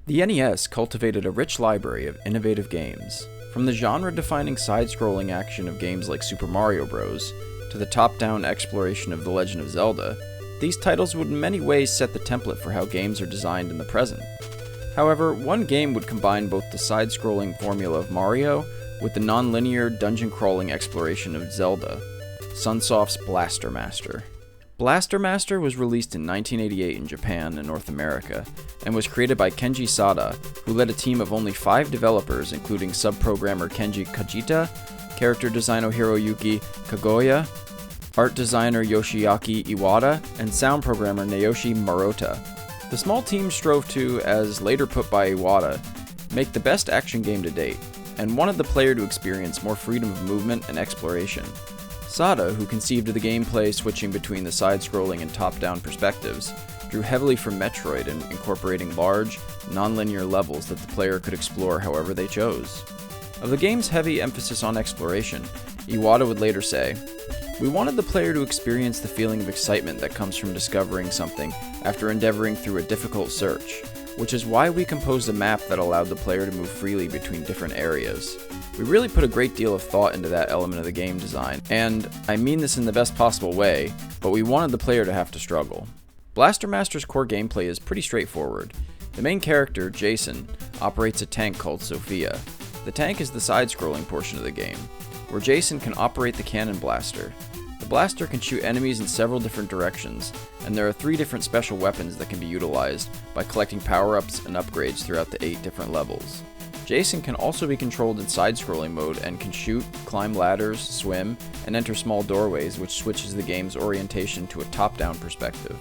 The NES cultivated a rich library of innovative games. From the genre-defining side-scrolling action of games like Super Mario Bros. To the top-down exploration of The Legend of Zelda, these titles would in many ways set the template for how games are designed in the present. However, one game would combine both the side-scrolling formula of Mario with the non-linear dungeon-crawling exploration of Zelda, Sunsoft's Blaster Master. Blaster Master was released in 1988 in Japan and North America, and was created by Kenji Sada, who led a team of only 5 developers including sub-programmer Kenji Kajita, character designer Hiroyuki Kagoya, art designer Yoshiaki Iwata, and sound programmer Naoshi Marota. The small team strove to, as later put by Iwata, make the best action game to date, and wanted the player to experience more freedom of movement and exploration. Sada, who conceived of the gameplay switching between the side-scrolling and top-down perspectives, drew heavily from Metroid in incorporating large, non-linear levels that the player could explore however they chose. Of the game's heavy emphasis on exploration, Iwata would later say, "We wanted the player to experience the feeling of excitement that comes from discovering something after endeavoring through a difficult search, which is why we composed a map that allowed the player to move freely between different areas. We really put a great deal of thought into that element of the game design, and I mean this in the best possible way, but we wanted the player to have to struggle." Blaster Master's core gameplay is pretty straightforward. The main character, Jason, operates a tank called Sophia. The tank is the side-scrolling portion of the game, where Jason can operate the cannon blaster. The blaster can shoot enemies in several different directions, and there are 3 different special weapons that can be utilized by collecting power-ups and upgrades throughout the 8 different levels. Jason can also be controlled in side-scrolling mode and can shoot, climb ladders, swim, and enter small doorways, which switches the game's orientation to a top-down perspective.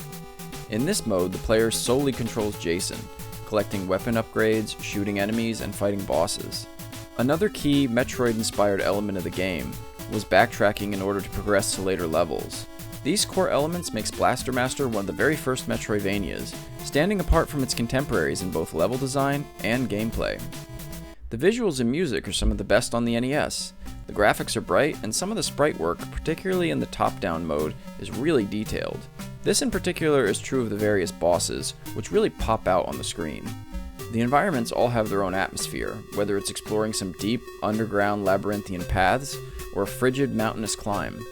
In this mode, the player solely controls Jason, collecting weapon upgrades, shooting enemies, and fighting bosses. Another key Metroid-inspired element of the game was backtracking in order to progress to later levels. These core elements makes Blaster Master one of the very first Metroidvanias, standing apart from its contemporaries in both level design and gameplay. The visuals and music are some of the best on the NES. The graphics are bright, and some of the sprite work, particularly in the top-down mode, is really detailed. This in particular is true of the various bosses, which really pop out on the screen. The environments all have their own atmosphere, whether it's exploring some deep, underground labyrinthian paths, or a frigid mountainous climb.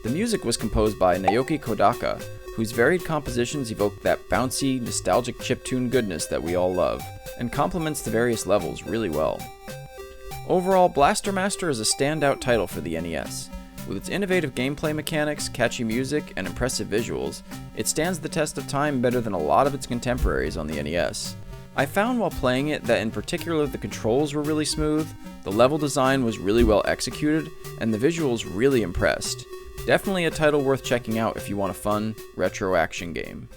The music was composed by Naoki Kodaka, whose varied compositions evoke that bouncy, nostalgic chiptune goodness that we all love, and complements the various levels really well. Overall, Blaster Master is a standout title for the NES. With its innovative gameplay mechanics, catchy music, and impressive visuals, it stands the test of time better than a lot of its contemporaries on the NES. I found while playing it that in particular the controls were really smooth, the level design was really well executed, and the visuals really impressed. Definitely a title worth checking out if you want a fun, retro action game.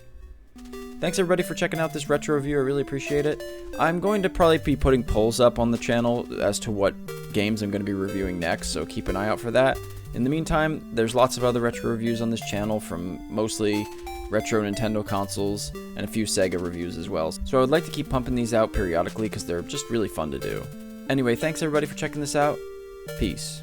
Thanks everybody for checking out this retro review, I really appreciate it. I'm going to probably be putting polls up on the channel as to what games I'm going to be reviewing next, so keep an eye out for that. In the meantime, there's lots of other retro reviews on this channel from mostly retro Nintendo consoles and a few Sega reviews as well. So I would like to keep pumping these out periodically because they're just really fun to do. Anyway, thanks everybody for checking this out. Peace.